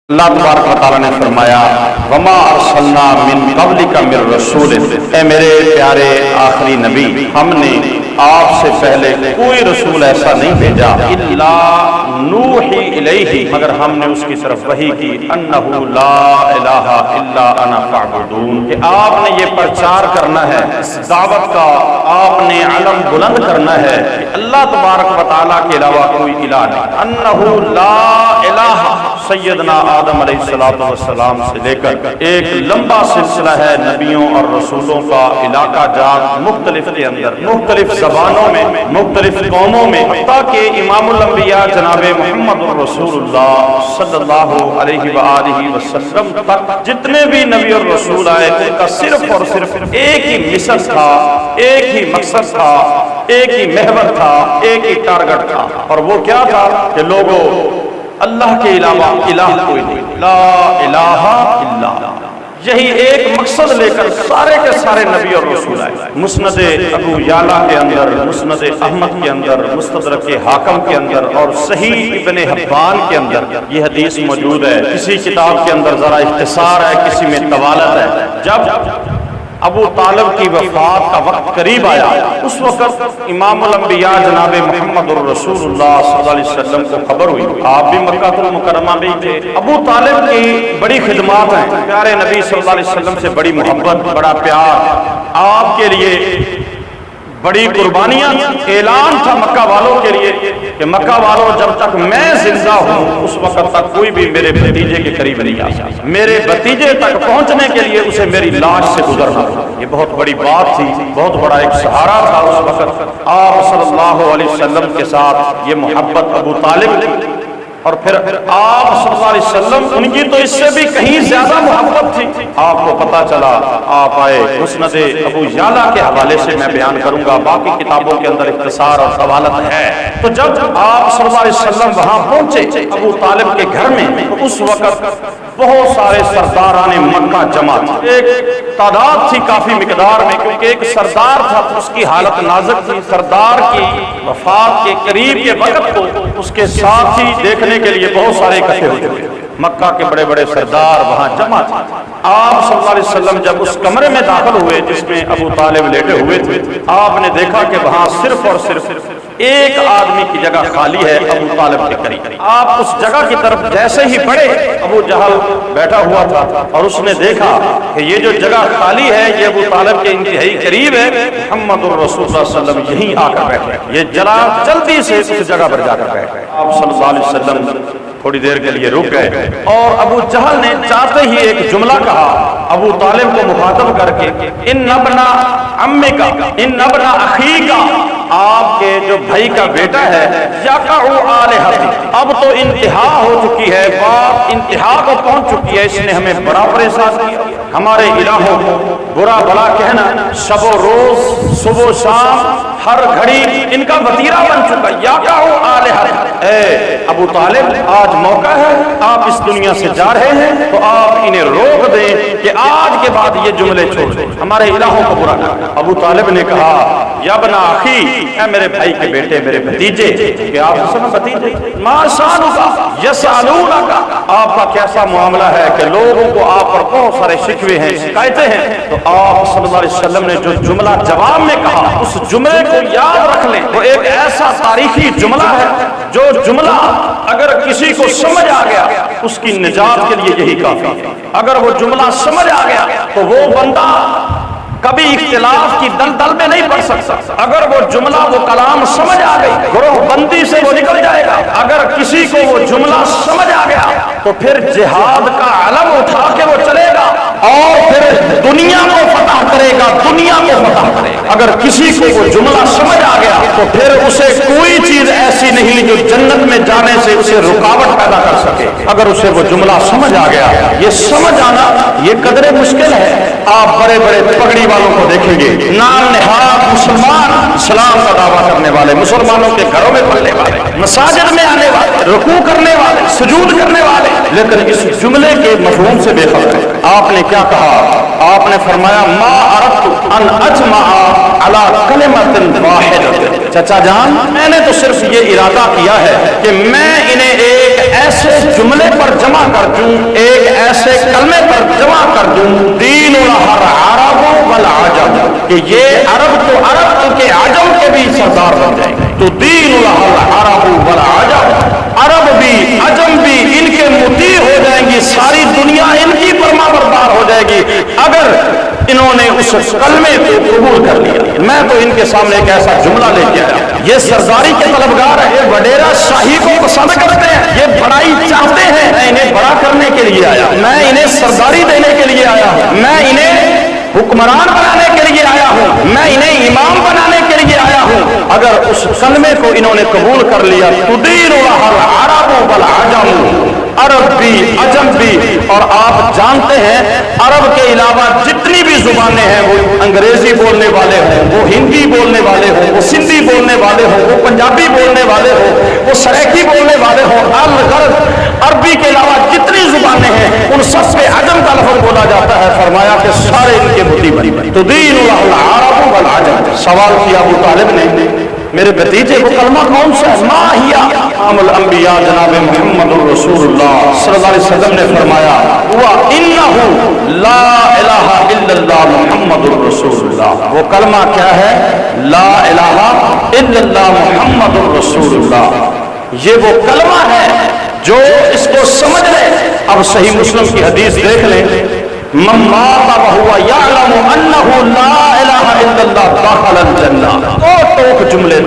اللہ تبارک و تعالیٰ نے فرمایا وما ارسلنا من قبلک من رسول، اے میرے پیارے آخری نبی، ہم نے آپ سے پہلے کوئی رسول ایسا نہیں بھیجا الا نوحی الیہ، مگر ہم نے اس کی طرف وحی کی انہ لا الہ الا انا فاعبدون، کہ آپ نے یہ پرچار کرنا ہے، اس دعوت کا آپ نے علم بلند کرنا ہے کہ اللہ تبارک و تعالیٰ کے علاوہ کوئی الہ نہیں، انہ لا الہ، سیدنا آدم علیہ السلام سے لے کر ایک لمبا سلسلہ ہے نبیوں اور رسولوں کا علاقہ جات مختلف کے اندر، مختلف زبانوں میں، مختلف قوموں میں، حتیٰ کہ امام الانبیاء جناب محمد رسول اللہ صلی اللہ علیہ وآلہ وسلم تک جتنے بھی نبی اور رسول آئے ان کا صرف اور صرف ایک ہی مشن تھا، ایک ہی مقصد تھا، ایک ہی محور تھا، ایک ہی ٹارگٹ تھا، اور وہ کیا تھا کہ لوگوں اللہ کے علاوہ الہ کوئی نہیں، لا الہ الا اللہ، یہی ایک مقصد لے کر سارے کے سارے نبی اور رسول آئے۔ مسند ابو یعلا کے اندر، مسند احمد کے اندر، مستدرک حاکم کے اندر اور صحیح ابن حبان کے اندر یہ حدیث موجود ہے۔ کسی کتاب کے اندر ذرا اختصار ہے، کسی میں طوالت ہے۔ جب ابو طالب کی وفات کا وقت قریب آیا، اس وقت امام الانبیاء جناب محمد الرسول اللہ صلی اللہ علیہ وسلم کو خبر ہوئی، آپ بھی مکہ المکرمہ میں تھے، ابو طالب کی بڑی خدمات ہیں، پیارے نبی صلی اللہ علیہ وسلم سے بڑی محبت، بڑا پیار، آپ کے لیے بڑی قربانیاں، اعلان تھا مکہ والوں کے لیے کہ مکہ والوں جب تک میں زندہ ہوں اس وقت تک کوئی بھی میرے بھتیجے کے قریب نہیں آ سکتا، میرے بھتیجے تک پہنچنے کے لیے اسے میری لاش سے گزرنا تھا۔ یہ بہت بڑی بات تھی، بہت بڑا ایک سہارا تھا اس وقت۔ آپ صلی اللہ علیہ وسلم کے ساتھ یہ محبت ابو طالب، اور پھر آپ صلی اللہ علیہ وسلم، ان کی تو اس سے بھی کہیں زیادہ محبت تھی۔ آپ کو پتا چلا، آپ آئے، مسند ابو یعلا کے حوالے سے میں بیان کروں گا، باقی کتابوں کے اندر اختصار اور طوالت ہے۔ تو جب آپ صلی اللہ علیہ وسلم وہاں پہنچے ابو طالب کے گھر میں، تو اس وقت بہت سارے سرداران مکہ جمع تھے، ایک تعداد تھی کافی مقدار میں، کیونکہ ایک سردار تھا تو اس کی حالت نازک تھی، سردار کی وفات کے قریب کے وقت کو اس کے ساتھ ہی دیکھنے کے لیے بہت سارے اکٹھے ہوئے تھے، مکہ کے بڑے بڑے سردار وہاں جمع تھے۔ آپ صلی اللہ علیہ وسلم جب اس کمرے میں داخل ہوئے جس میں ابو طالب لیٹے ہوئے تھے، آپ نے دیکھا کہ وہاں صرف اور صرف ایک آدمی کی جگہ خالی ہے ابو طالب کے قریب۔ آپ اس جگہ کی طرف جیسے ہی بڑھے، ابو جہل بیٹھا ہوا تھا اور اس نے دیکھا کہ یہ جو جگہ خالی ہے یہ ابو طالب کے انتہائی قریب ہے، محمد الرسول صلی اللہ علیہ وسلم یہیں آ کر بیٹھے، یہ جلا جلدی سے اس جگہ پر جا کر بیٹھے۔ آپ صلی اللہ علیہ وسلم تھوڑی دیر کے لیے رک گئے اور ابو جہل نے چاہتے ہی ایک جملہ کہا ابو طالب کو مخاطب کر کے، ان ابنا عمی کا، ان ابنا اخی کا، آپ کے جو بھائی کا بیٹا ہے، یقع آلہتی، اب تو انتہا ہو چکی ہے، بات انتہا کو پہنچ چکی ہے، اس نے ہمیں بڑا پریشان کیا، ہمارے الہوں کو برا بلا کہنا شب و روز، صبح و شام، ہر گھڑی ان کا وتیرہ بن چکا۔ یقع آلہتی، اے ابو طالب آج موقع ہے، آپ اس دنیا سے جا رہے ہیں تو آپ انہیں روک دیں کہ آج کے بعد یہ جملے چھوڑ دیں، ہمارے الہوں کو برا نہ۔ ابو طالب نے کہا یا ابن اخی، اے میرے بھائی کے بیٹے، میرے بھتیجے، کہ آپ سب بھتیجے، ما شانک یسألونک، آپ کا کیسا معاملہ ہے کہ لوگوں کو آپ پر بہت سارے شکوے ہیں، شکایتیں ہیں۔ تو آپ صلی اللہ علیہ وسلم نے جو جملہ جواب میں کہا اس جملے کو یاد رکھ لیں، وہ ایک ایسا تاریخی جملہ ہے جو جملہ اگر کسی کو سمجھ آ گیا اس کی نجات کے لیے یہی کافی ہے۔ اگر وہ جملہ سمجھ آ گیا تو وہ بندہ کبھی اختلاف کی دلدل میں نہیں پڑ سکتا۔ اگر وہ جملہ، وہ کلام سمجھ آ گئی، گروہ بندی سے وہ نکل جائے گا۔ اگر کسی کو وہ جملہ سمجھ آ گیا تو پھر جہاد کا علم اٹھا کے وہ چلے گا اور پھر دنیا کو فتح کرے گا، دنیا کو فتح کرے گا۔ اگر کسی کو وہ جملہ سمجھ آ گیا تو پھر اسے کوئی چیز ایسی نہیں جو جنت میں جانے سے اسے رکاوٹ پیدا کر سکے۔ اگر اسے وہ جملہ سمجھ آ گیا، یہ سمجھ آنا یہ قدرے مشکل ہے۔ آپ بڑے بڑے پگڑی والوں کو دیکھیں گے، نام نہاد مسلمان، اسلام کا دعویٰ کرنے والے، مسلمانوں کے گھروں میں پڑھنے والے، مساجد میں آنے والے، رکوع کرنے والے، سجود کرنے والے، لیکن اس جملے کے مفہوم سے بے خبر ہے۔ آپ نے کیا کہا؟ آپ نے فرمایا ما اردت ان اجمع علی کلمۃ واحدۃ، چچا جان میں نے تو صرف یہ ارادہ کیا ہے کہ میں انہیں ایک ایسے جملے پر جمع کر دوں، ایک ایسے کلمے پر جمع کر دوں، دین الہر عرب والعجم، کہ یہ عرب تو عرب کے عجم کے بھی سردار بن جائیں گے۔ تو دین الہر عرب والعجم، عرب بھی عجم بھی ان کے مطیع ہو جائیں گی، ساری دنیا ان کی فرما بردار ہو جائے گی اگر انہوں نے اس کلمے کو قبول کر لیا۔ میں تو ان کے سامنے ایک ایسا جملہ لے کے آیا، یہ سرداری کے طلبگار ہیں، یہ وڈیرا شاہی کو پسند کرتے ہیں، یہ بڑائی چاہتے ہیں، میں انہیں بڑا کرنے کے لیے آیا، میں انہیں سرداری دینے کے لیے آیا ہوں، میں انہیں حکمران بنانے کے لیے آیا ہوں، میں انہیں امام بنانے کے لیے آیا ہوں۔ اگر اس کلمے کو انہوں نے قبول کر لیا تو دین العرب والعجم، عرب بھی عجم بھی، اور آپ جانتے ہیں عرب کے علاوہ جتنی بھی زبانیں ہیں، وہ انگریزی بولنے والے ہوں، وہ ہندی بولنے والے ہوں، وہ سندھی بولنے والے ہوں، وہ پنجابی بولنے والے ہوں، وہ سریکی بولنے والے ہوں، الغرض عربی کے علاوہ جتنی زبانیں ہیں ان سب سے عجم کا لفظ بولا جاتا ہے۔ فرمایا کہ سارے ان کے مطیع بنی تو دین العرب والعجم۔ سوال کیا ابو طالب نے، میرے بھتیجے وہ کلمہ کون سا ہے؟ ما ہی امام الانبیاء جناب محمد الرسول اللہ صلی اللہ علیہ وسلم نے فرمایا ہوا انہ لا الہ الا اللہ محمد الرسول اللہ۔ وہ کلمہ کیا ہے؟ لا الہ الا اللہ محمد الرسول اللہ۔ یہ وہ کلمہ ہے جو اس کو سمجھ لے۔ اب صحیح مسلم کی حدیث دیکھ لیں، من مات وهو يعلم انه لا الہ الا اللہ دخل الجنہ۔ دو ٹوک جملے،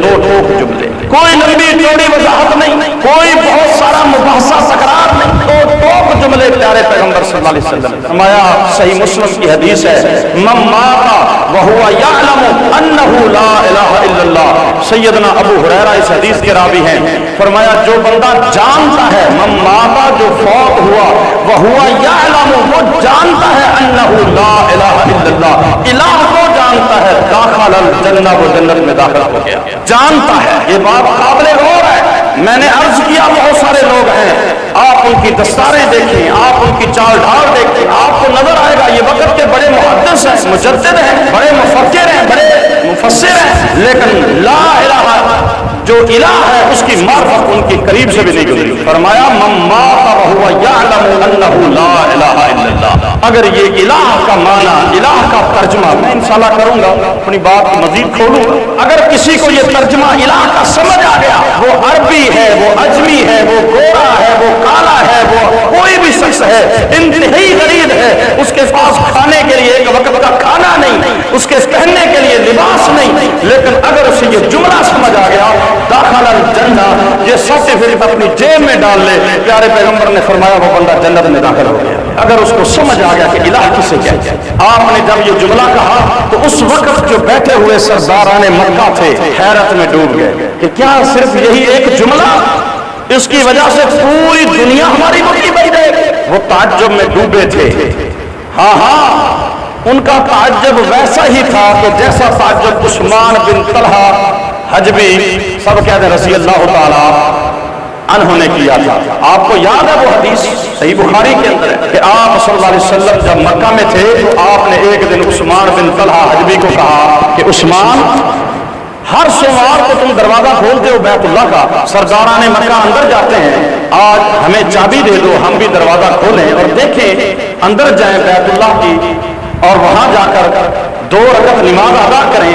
کوئی لمبی چوڑی وضاحت نہیں، کوئی بہت سارا مباحثہ تکرار نہیں، دو ٹوک جملے پیارے پیغمبر صلی اللہ علیہ وسلم۔ فرمایا صحیح مسلم کی حدیث ہے، من مات وهو يعلم انه لا الہ الا اللہ۔ سیدنا ابو ہریرہ اس حدیث کے راوی ہیں، فرمایا جو بندہ جانتا ہے، من مات جو فوت ہوا، وهو يعلم وہ جانتا ہے، انہ لا الہ الا اللہ الہ کو جانتا ہے، داخل الجنہ وہ جنت میں داخل ہو گیا، جانتا ہے۔ یہ بات قابل غور ہے۔ میں نے عرض کیا بہت سارے لوگ ہیں، آپ ان کی دستاریں دیکھیں، آپ ان کی چال ڈھال دیکھیں، آپ کو نظر آئے گا یہ وقت کے بڑے محدث ہیں، مجدد ہیں، بڑے مفکر ہیں، بڑے مفسر ہیں، لیکن لا الہ جو الہ ہے اس کی معرفت ان کی قریب سے بھی نہیں گزری۔ فرمایا من مات وهو يعلم انه لا الہ الا اللہ۔ اگر یہ الہ کا معنی، الہ کا ترجمہ میں انشاءاللہ کروں گا، اپنی بات مزید کھولوں گا، اگر کسی کو یہ ترجمہ الہ کا سمجھ آ گیا، وہ عربی ہے، وہ اجمی ہے، وہ گورا ہے، وہ کالا ہے، وہ کوئی بھی شخص ہے، انتہائی غریب ہے، اس کے پاس کھانے کے لیے ایک وقت کا کھانا نہیں، اس کے پہننے کے لیے لباس نہیں، لیکن اگر اسے یہ جملہ سمجھ آ گیا داخل الجنہ، یہ سرٹیفکیٹ اپنی جیب میں ڈال لے، پیارے پیغمبر نے فرمایا وہ بندہ جنت میں داخل ہو گیا۔ اگر اس کو سمجھ آ گیا کہ الہ کسے کہتے ہیں۔ آپ نے جب یہ جملہ کہا تو اس وقت جو بیٹھے ہوئے سرداران مکہ تھے حیرت میں ڈوب گئے کہ کیا صرف یہی ایک جملہ اس کی وجہ سے پوری دنیا ہماری مٹھی بن گئی؟ وہ تعجب میں ڈوبے تھے۔ ہاں ان کا تعجب ویسا ہی تھا کہ جیسا تعجب عثمان بن طلحہ حجبی سب کہتے ہیں رضی اللہ تعالی عنہ نے کیا تھا۔ آپ کو یاد ہے وہ حدیث صحیح بخاری کے اندر ہے کہ آپ صلی اللہ علیہ وسلم جب مکہ میں تھے تو آپ نے ایک دن عثمان بن طلحہ حجبی کو کہا کہ عثمان ہر سوموار کو تم دروازہ کھولتے ہو بیت اللہ کا، سرداران مکہ اندر جاتے ہیں، آج ہمیں چابی دے دو، ہم بھی دروازہ کھولیں اور دیکھیں اندر جائیں بیت اللہ کی اور وہاں جا کر 2 رکعت نماز ادا کریں،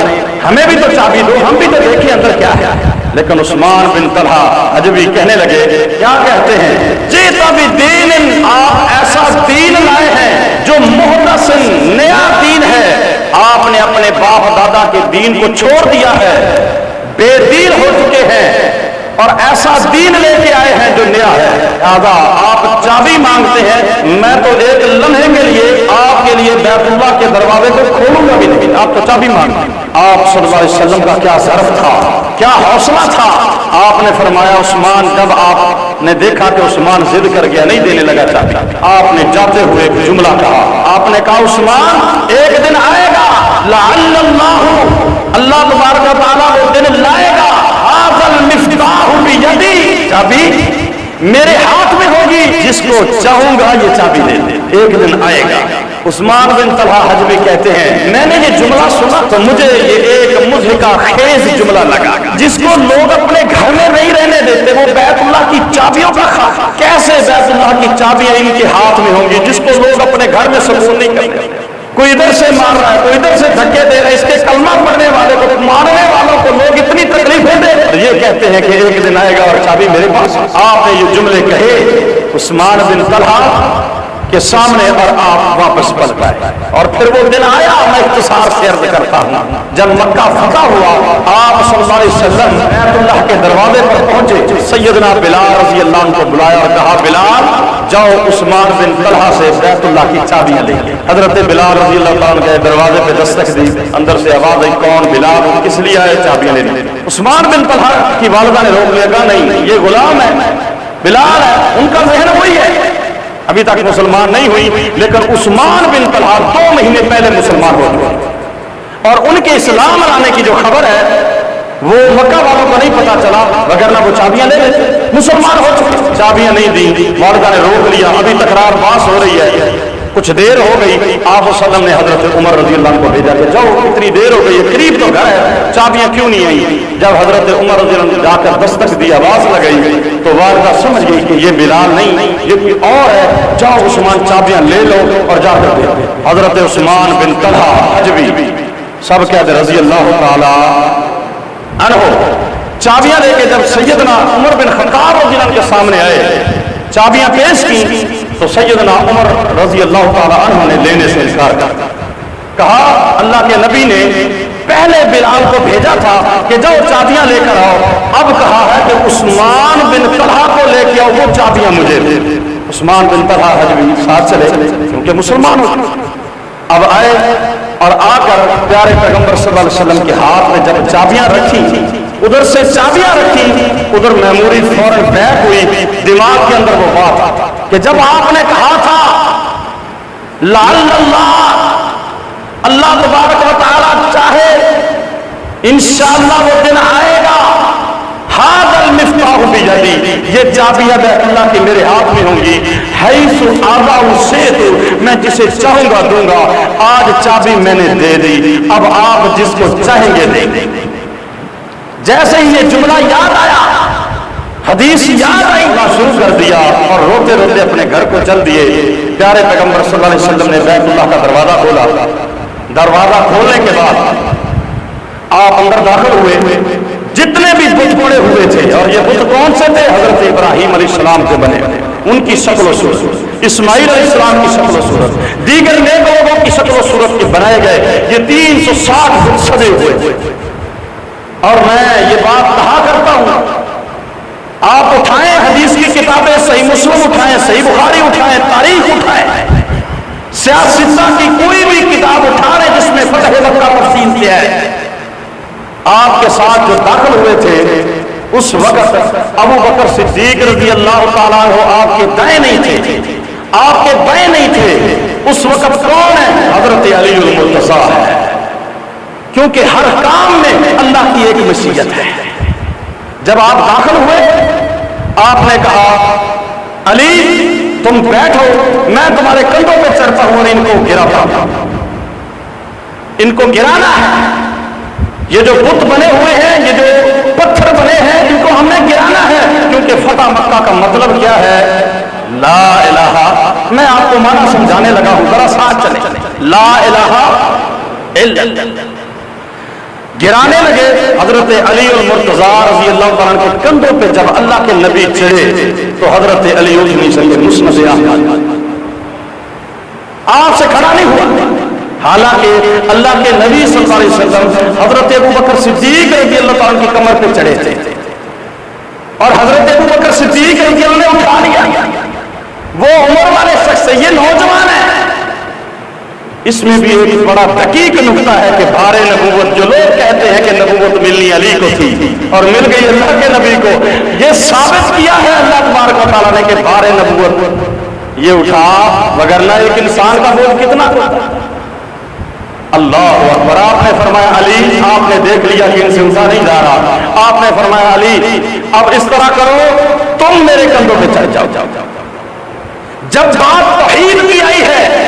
ہمیں بھی تو چابی دو، ہم بھی تو دیکھیں اندر کیا ہے۔ لیکن عثمان بن طلحہ حجبی کہنے لگے، کیا کہتے ہیں؟ جیتا بھی دین، آپ ایسا دین لائے ہیں جو محدث نیا دین ہے، آپ نے اپنے باپ دادا کے دین کو چھوڑ دیا ہے، بے دین ہو چکے ہیں اور ایسا دین لے کے آئے ہیں جو نیا ہے، لہذا آپ چابی مانگتے ہیں، میں تو ایک لمحے کے لیے آپ کے لیے بیت اللہ کے دروازے کو کھولوں گا بھی نہیں، آپ تو چابی مانگتے ہیں۔ آپ صلی اللہ علیہ وسلم کا کیا ظرف تھا، کیا حوصلہ تھا۔ آپ نے فرمایا عثمان، جب آپ نے دیکھا کہ عثمان ضد کر گیا، نہیں دینے لگا چابی، آپ نے جاتے ہوئے ایک جملہ کہا، آپ نے کہا عثمان ایک دن آئے گا لعل اللہ تبارک و تعالیٰ وہ دن لائے گا، ھذا المفتاح بیدی، چابی میرے ہاتھ میں ہوگی، جس کو چاہوں گا یہ چابی دے دے، ایک دن آئے گا۔ عثمان بن طلحہ حجوی کہتے ہیں میں نے یہ جملہ سنا تو مجھے یہ ایک مضحکہ خیز جملہ لگا، جس کو لوگ اپنے گھر میں نہیں رہنے دیتے، وہ بیت اللہ کی چابیوں کا خواہ، کیسے بیت اللہ کی چابیاں ان کے ہاتھ میں ہوں گی جس کو لوگ اپنے گھر میں سکون نہیں کرتے؟ کوئی ادھر سے مار رہا ہے، کوئی ادھر سے دھکے دے رہا ہے، اس کے کلمہ پڑھنے والے کو، مارنے والوں کو لوگ اتنی تکلیفیں دے رہے ہیں۔ یہ کہتے ہیں کہ ایک دن آئے گا اور چابی میرے پاس۔ آپ نے یہ جملے کہے عثمان بن طلحہ کے سامنے اور آپ واپس پلٹ پائے، اور پھر وہ دن آیا، میں اختصار سے عرض کرتا ہوں، جب مکہ فتح ہوا، آپ صلی اللہ علیہ وسلم بیت اللہ کے دروازے پر پہنچے، سیدنا بلال رضی اللہ عنہ کو بلایا اور کہا بلال جاؤ عثمان بن طلحہ سے بیت اللہ کی چابیاں لے۔ حضرت بلال رضی اللہ عنہ کے دروازے پہ دستک دی، اندر سے آواز آئی کون؟ بلال۔ کس لیے آئے؟ چابیاں لینے۔ عثمان بن طلحہ کی والدہ نے روک لیا، کہا نہیں یہ غلام ہے، بلال ہے، ان کا ذہن وہی ہے، ابھی تک مسلمان نہیں ہوئی، لیکن عثمان بن طلحہ 2 مہینے پہلے مسلمان ہو چکے، اور ان کے اسلام لانے کی جو خبر ہے وہ مکہ والوں کو نہیں پتا چلا، وگرنہ وہ چابیاں لے لیتے، مسلمان ہو چکے۔ چابیاں نہیں دی، والدہ نے روک لیا، ابھی تکرار باس ہو رہی ہے، کچھ دیر ہو گئی، آپ وسلم نے حضرت عمر رضی اللہ عنہ کو بھیجا کہ جاؤ اتنی دیر ہو گئی ہے، قریب تو گھر ہے، چابیاں کیوں نہیں آئی؟ جب حضرت عمر رضی اللہ عنہ جا کر دستک دی، آواز لگائی، تو والدہ سمجھ گئی کہ یہ بلال نہیں، یہ کوئی اور ہے، جاؤ عثمان چابیاں لے لو اور جا کر دے۔ حضرت عثمان بن طلحہ حجوی سب کہتے رضی اللہ تعالی عنہ چابیاں لے کے جب سیدنا عمر بن خطاب رضی اللہ عنہ کے سامنے آئے، چابیاں پیش کی، تو سیدنا عمر رضی اللہ تعالی عنہ نے لینے سے انکار کر کہا اللہ کے نبی نے پہلے بلال کو بھیجا تھا کہ جاؤ چابیاں لے کر آؤ، اب کہا ہے کہ عثمان بن طلحہ کو لے کے آؤ، وہ چابیاں مجھے دے۔ عثمان بن طلحہ حجوی ساتھ چلے کیونکہ مسلمان ہو، اب آئے اور آ کر پیارے پیغمبر صلی اللہ علیہ وسلم کے ہاتھ میں جب چابیاں رکھی، ادھر سے چابیاں رکھی، ادھر میموری فوراً بیک ہوئی، دماغ کے اندر وہ بات کہ جب آپ نے کہا تھا لعل اللہ تبارک و تعالی چاہے انشاءاللہ وہ دن آئے گا، ھذا المفتاح بیدی، یہ چابیاں بیت اللہ کی میرے ہاتھ میں ہوں گی، حیث آذا شئت، میں جسے چاہوں گا دوں گا، آج چابی میں نے دے دی، اب آپ جس کو چاہیں گے دیں گے۔ جیسے ہی یہ جملہ یاد آیا، حدیث یاد آئی، شروع کر دیا اور روتے روتے اپنے گھر کو چل دیے۔ پیارے پیغمبر صلی اللہ علیہ وسلم نے بیت اللہ کا دروازہ کھولا، دروازہ کھولنے کے بعد آپ اندر داخل ہوئے، جتنے بھی بت پڑے ہوئے تھے، اور یہ بت کون سے تھے؟ حضرت ابراہیم علیہ السلام کے بنے، ان کی شکل و صورت، اسماعیل علیہ السلام کی شکل و صورت، دیگر نیک لوگوں کی شکل و صورت کے بنائے گئے، یہ 360 بت سجے ہوئے۔ اور میں یہ بات کہا کرتا ہوں، آپ اٹھائیں حدیث کی کتابیں، صحیح مسلم اٹھائیں، صحیح بخاری اٹھائیں، تاریخ اٹھائیں، سیاستہ کی کوئی بھی کتاب اٹھا رہے جس میں فتح مکہ تفصیل کیا ہے، آپ کے ساتھ جو داخل ہوئے تھے اس وقت ابو بکر صدیق رضی اللہ تعالیٰ عنہ آپ کے دائیں نہیں تھے، آپ کے بائیں نہیں تھے، اس وقت کون ہے؟ حضرت علی المرتضیٰ ہے، کیونکہ ہر کام میں اللہ کی ایک مشیت ہے۔ جب آپ داخل ہوئے، آپ نے کہا علی تم بیٹھو، میں تمہارے کندھوں پہ چڑھتا ہوں اور ان کو گراتا ہوں، ان کو گرانا ہے، یہ جو بت بنے ہوئے ہیں، یہ جو پتھر بنے ہیں، ان کو ہم نے گرانا ہے، کیونکہ فتح مکہ کا مطلب کیا ہے؟ لا الہ، میں آپ کو معنی سمجھانے لگا ہوں، ذرا ساتھ چلیں، لا الہ الا اللہ۔ گرانے لگے، حضرت علی المرتضیٰ رضی اللہ تعالیٰ کے کندھوں پہ جب اللہ کے نبی چڑھے تو حضرت علی اٹھ نہیں سکے، مسند احمد آپ سے کھڑا نہیں ہوا، حالانکہ اللہ کے نبی صلی اللہ علیہ وسلم حضرت ابو بکر صدیق رضی اللہ تعالیٰ کی کمر پہ چڑھے تھے، اور حضرت ابو بکر صدیق رضی اللہ نے اٹھا لیا، وہ عمر والے شخص سے، یہ نوجوان ہے۔ اس میں بھی ایک بڑا دقیق نکتہ ہے کہ بھار نبوت، جو لوگ کہتے ہیں کہ نبوت ملنی علی کو تھی اور مل گئی اللہ کے نبی کو، یہ ثابت کیا ہے اللہ تبارک و تعالیٰ نے کہ بھار نبوت یہ اٹھا، وگرنہ ایک انسان کا بوجھ کتنا ہوتا۔ اللہ اکبر، آپ نے فرمایا علی، آپ نے دیکھ لیا کہ ان سے اٹھا نہیں جا رہا، آپ نے فرمایا علی اب اس طرح کرو، تم میرے کندھوں پہ چڑھ جاؤ۔ جب بات توحید کی آئی ہے،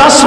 10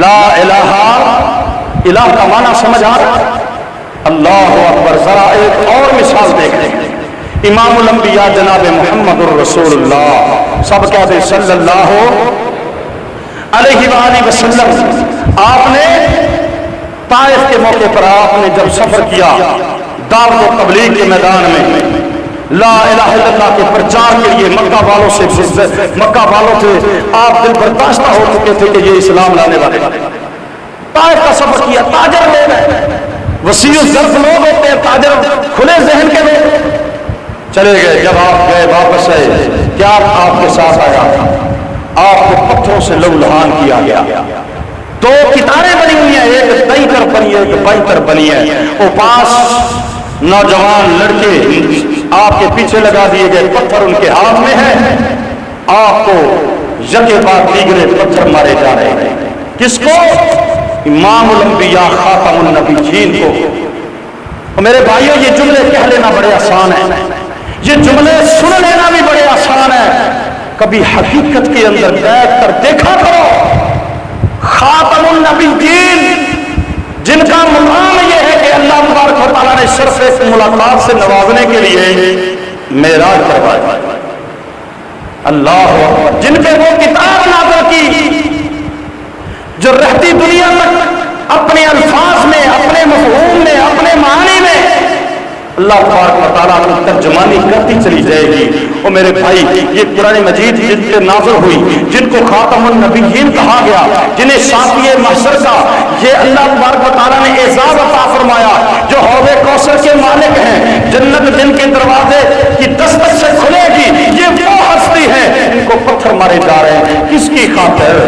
لا الہ، الہ کا معنی سمجھ آ رہا ہے؟ اللہ اکبر. ذرا ایک اور مثال دیکھیں. امام الانبیاء جناب محمد الرسول اللہ سب کہتے صلی اللہ علیہ وآلہ وسلم، آپ نے طائف کے موقع پر آپ نے جب سفر کیا دعوت و تبلیغ کے میدان میں، لا الہ الا اللہ کے پرچار کے لیے مکہ والوں سے آپ دل برداشتہ ہو چکے تھے کہ یہ اسلام لانے والے. طائف کا سفر کیا، تاجر لوگ ہیں، وسیع الظرف لوگ ہوتے ہیں، تاجر کھلے ذہن کے لوگ. چلے گئے. جب آپ گئے واپس آئے، کیا آپ کے ساتھ آیا؟ آپ کو پتھروں سے لہو لہان کیا گیا. دو کتاریں بنی ہوئی ہیں، ایک دائیں طرف بنی ہے، ایک بائیں طرف بنی ہے. وہ پاس نوجوان لڑکے آپ کے پیچھے لگا دیے گئے، پتھر ان کے ہاتھ میں ہے. آپ کو یکے بعد دیگرے پتھر مارے جا رہے ہیں. کس کو؟ امام الانبیاء خاتم النبیین کو. اور میرے بھائیوں، یہ جملے کہہ لینا بڑے آسان ہیں، یہ جملے سن لینا بھی بڑے آسان ہے. کبھی حقیقت کے اندر بیٹھ کر دیکھا کرو. خاتم النبیین، جن کا مقام یہ ہے کہ اللہ تبارک و تعالیٰ نے صرف ایک ملاقات سے نوازنے کے لیے معراج کروایا. اللہ اکبر. جن پہ وہ کتاب نازل کی جو رہتی دنیا تک اپنے الفاظ میں، اپنے مفہوم میں، اپنے معنی میں اللہ تبارک و تعالیٰ کی ترجمانی کرتی چلی جائے گی. اور میرے بھائی، یہ قرآن مجید جن پہ نازل ہوئی، جن کو خاتم النبیین کہا گیا، جنہیں ساتھی محشر کا یہ اللہ تبارک و تعالیٰ نے اعزاز عطا فرمایا، جو حوض کوثر کے مالک ہیں، جنت جن کے دروازے کی دستک سے کھلے گی، یہ وہ ہستی ہے ان کو پتھر مارے جا رہے ہیں. کس کی خاطر؟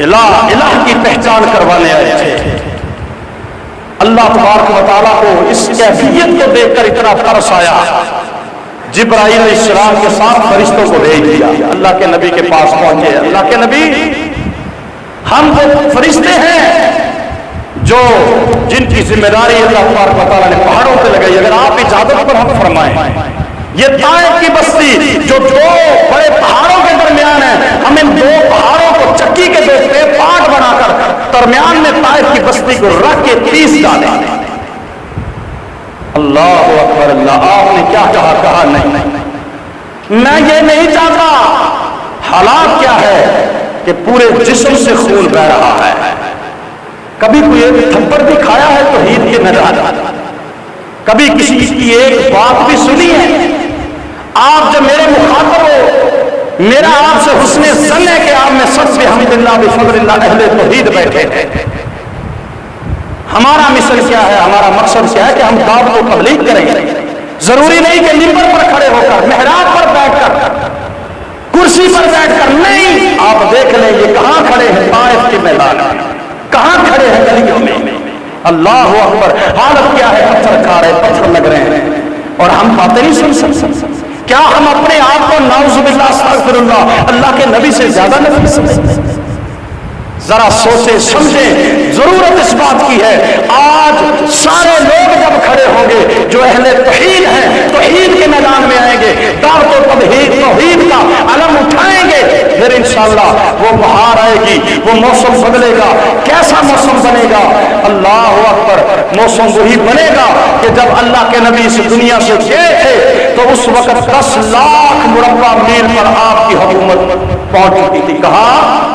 الہ کی پہچان کروانے آئے تھے. اللہ تبارک و تعالیٰ کو اس کیفیت کو دیکھ کر اتنا ترس آیا، جبرائیل علیہ السلام کے ساتھ فرشتوں کو بھیج دیا. اللہ کے نبی کے پاس پہنچے. اللہ کے نبی، ہم وہ فرشتے ہیں جو جن کی ذمہ داری اللہ تبارک و تعالیٰ نے پہاڑوں پہ لگائی. اگر آپ اجازت پر ہم فرمائیں، یہ طائف کی بستی جو دو بڑے پہاڑوں کے درمیان ہے، ہم ان دو پہاڑوں کو چکی کے دو پارٹ بنا کر درمیان میں طائف کی بستی کو رکھ کے 30 ڈالیں. اللہ اکبر. اللہ. آپ نے کیا کہا؟ نہیں، میں یہ نہیں چاہتا. حالات کیا ہے کہ پورے جسم سے خون بہ رہا ہے. کبھی کوئی ایک تھپڑ بھی کھایا ہے توحید کے میدان، کبھی کسی کی ایک بات بھی سنی ہے؟ آپ جب میرے مخاطب ہو، میرا آپ سے حسن ظن ہے کہ آپ میں سب بحمد اللہ بفضل اللہ اہل توحید بیٹھے ہیں. ہمارا مشن کیا ہے؟ ہمارا مقصد کیا ہے کہ ہم دعوت و تبلیغ کریں. ضروری نہیں کہ ممبر پر کھڑے ہو کر، محراب پر بیٹھ کر، کرسی پر بیٹھ کر نہیں. آپ دیکھ لیں یہ کہاں کھڑے ہیں؟ طائف کے میدان میں. کہاں کھڑے ہیں؟ گلیوں میں. اللہ اکبر. حالت کیا ہے؟ پتھر کھا رہے، پتھر لگ رہے ہیں، اور ہم باتیں نہیں سن سکتے. کیا ہم اپنے آپ کو نعوذ باللہ استغفر اللہ کے نبی سے زیادہ نفی سمجھتے؟ ذرا سوچیں سمجھیں. ضرورت اس بات کی ہے. آج سارے لوگ جب کھڑے ہوں گے جو اہل توحید ہیں، توحید کے میدان میں آئیں گے، دعوت و توحید کا علم اٹھائیں گے، پھر انشاءاللہ وہ بہار آئے گی، وہ موسم بدلے گا. کیسا موسم بنے گا؟ اللہ اکبر. موسم وہی بنے گا کہ جب اللہ کے نبی اس دنیا سے گئے تھے تو اس وقت 10 لاکھ مربع میل پر آپ کی حکومت پہنچ چکی تھی. کہاں؟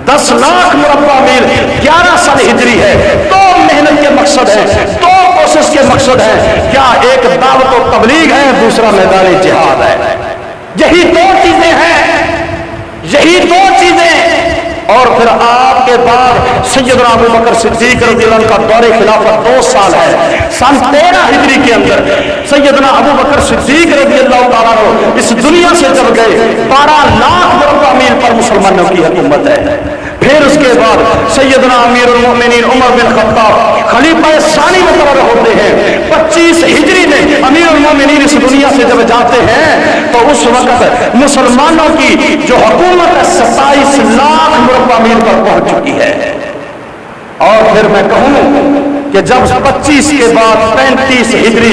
10 لاکھ مربع میل. 11 سال ہجری ہے. 2 محنت کے مقصد ہے، 2 کوشش کے مقصد ہے. کیا ایک دعوت و تبلیغ ہے، دوسرا میدان جہاد ہے. یہی 2 چیزیں ہیں، یہی 2 چیزیں. اور پھر آپ کے بعد سیدنا ابو بکر صدیق رضی اللہ عنہ کا دور خلافت 2 سال ہے. سن 13 ہجری کے اندر سیدنا ابو بکر صدیق رضی اللہ تعالیٰ عنہ اس دنیا سے جب گئے 12 لاکھ مربع میل پر مسلمانوں کی حکومت ہے. پھر اس کے بعد سیدنا امیر المؤمنین عمر بن خطاب خلیفہ ثانی مقرر ہوتے ہیں. 25 ہجری میں امیر المؤمنین اس دنیا سے جب جاتے ہیں تو اس وقت مسلمانوں کی جو حکومت ہے 27 لاکھ مربع میل پر پہنچ چکی ہے. اور پھر میں کہوں کہ جب 25 کے بعد 35 ہجری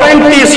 35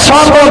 7